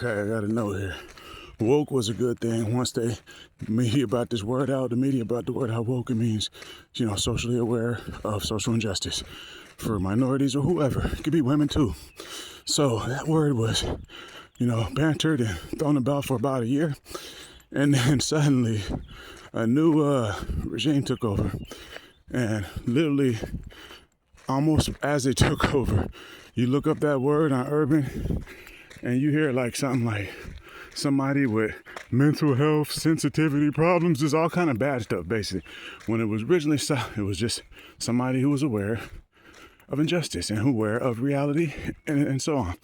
Okay, I got to know here. Woke was a good thing once the media brought this word out. The media brought the word out woke. It means, socially aware of social injustice for minorities or whoever. It could be women too. So that word was, bantered and thrown about for about a year. And then suddenly a new regime took over. And literally, almost as they took over, you look up that word on Urban and you hear like something like somebody with mental health sensitivity problems. There's all kind of bad stuff, basically. When it was originally it was just somebody who was aware of injustice and who aware of reality and so on.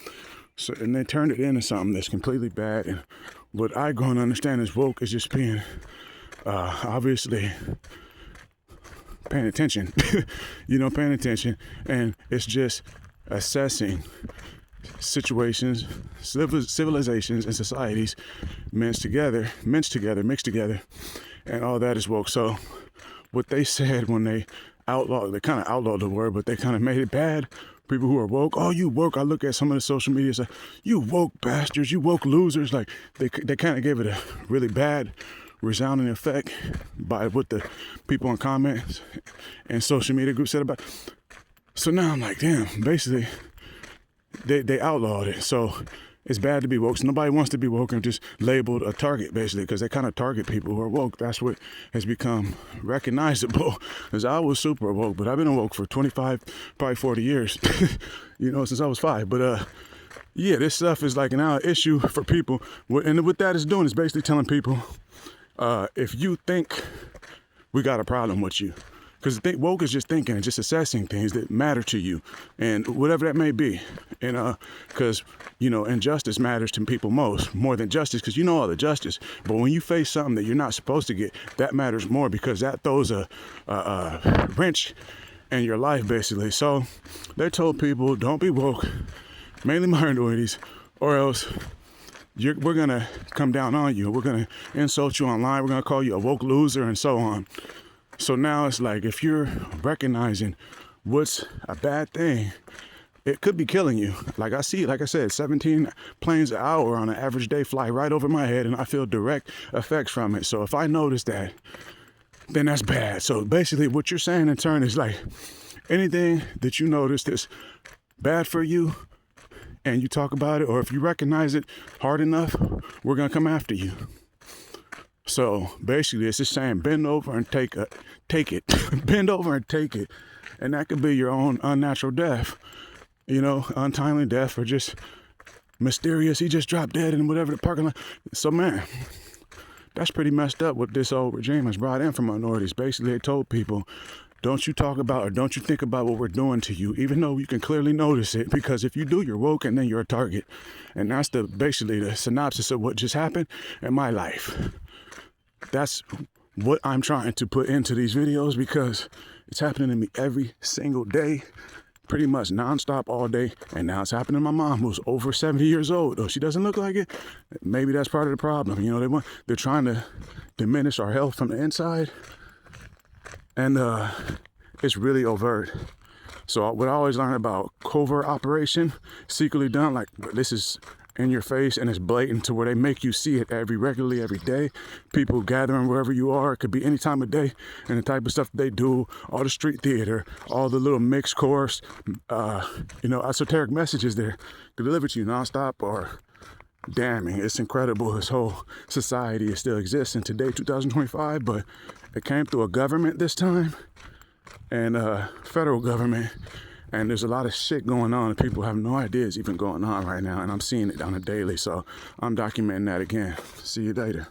So, and they turned it into something that's completely bad. And what I go and understand is woke is just being obviously paying attention, paying attention. And it's just assessing situations, civilizations, and societies mixed together, and all that is woke. So what they said when they kind of outlawed the word, but they kind of made it bad. People who are woke, oh, you woke. I look at some of the social media, it's like, you woke bastards, you woke losers. Like they kind of gave it a really bad resounding effect by what the people in comments and social media groups said about it. So now I'm like, damn, basically they outlawed it. So it's bad to be woke. So nobody wants to be woke and just labeled a target, basically, because they kind of target people who are woke. That's what has become recognizable. Because I was super woke, but I've been woke for 25, probably 40 years, since I was 5. But yeah, this stuff is like now an issue for people. And what that is doing is basically telling people, if you think we got a problem with you, because woke is just thinking and just assessing things that matter to you and whatever that may be. And because, injustice matters to people more than justice, because you know all the justice. But when you face something that you're not supposed to get, that matters more, because that throws a wrench in your life, basically. So they told people, don't be woke, mainly minorities, or else we're going to come down on you. We're going to insult you online. We're going to call you a woke loser and so on. So now it's like, if you're recognizing what's a bad thing, it could be killing you. Like I said, 17 planes an hour on an average day fly right over my head, and I feel direct effects from it. So if I notice that, then that's bad. So basically what you're saying in turn is like, anything that you notice that's bad for you and you talk about it, or if you recognize it hard enough, we're going to come after you. So basically it's just saying, bend over and take it. Bend over and take it. And that could be your own unnatural death, untimely death, or just mysterious, he just dropped dead in whatever the parking lot. So man, that's pretty messed up what this old regime has brought in for minorities. Basically they told people, don't you talk about or don't you think about what we're doing to you, even though you can clearly notice it, because if you do, you're woke and then you're a target. And that's basically the synopsis of what just happened in my life. That's what I'm trying to put into these videos, because it's happening to me every single day, pretty much nonstop all day. And now it's happening to my mom, who's over 70 years old. Though she doesn't look like it, maybe that's part of the problem. They're trying to diminish our health from the inside, and it's really overt. So what I always learn about covert operation, secretly done, like this is in your face and it's blatant to where they make you see it regularly every day. People gathering wherever you are, it could be any time of day, and the type of stuff they do, all the street theater, all the little mixed course, esoteric messages they're delivered to you nonstop are damning. It's incredible this whole society still exists in today, 2025, but it came through a government this time, and federal government. And there's a lot of shit going on, and people have no idea it's even going on right now. And I'm seeing it on a daily, so I'm documenting that again. See you later.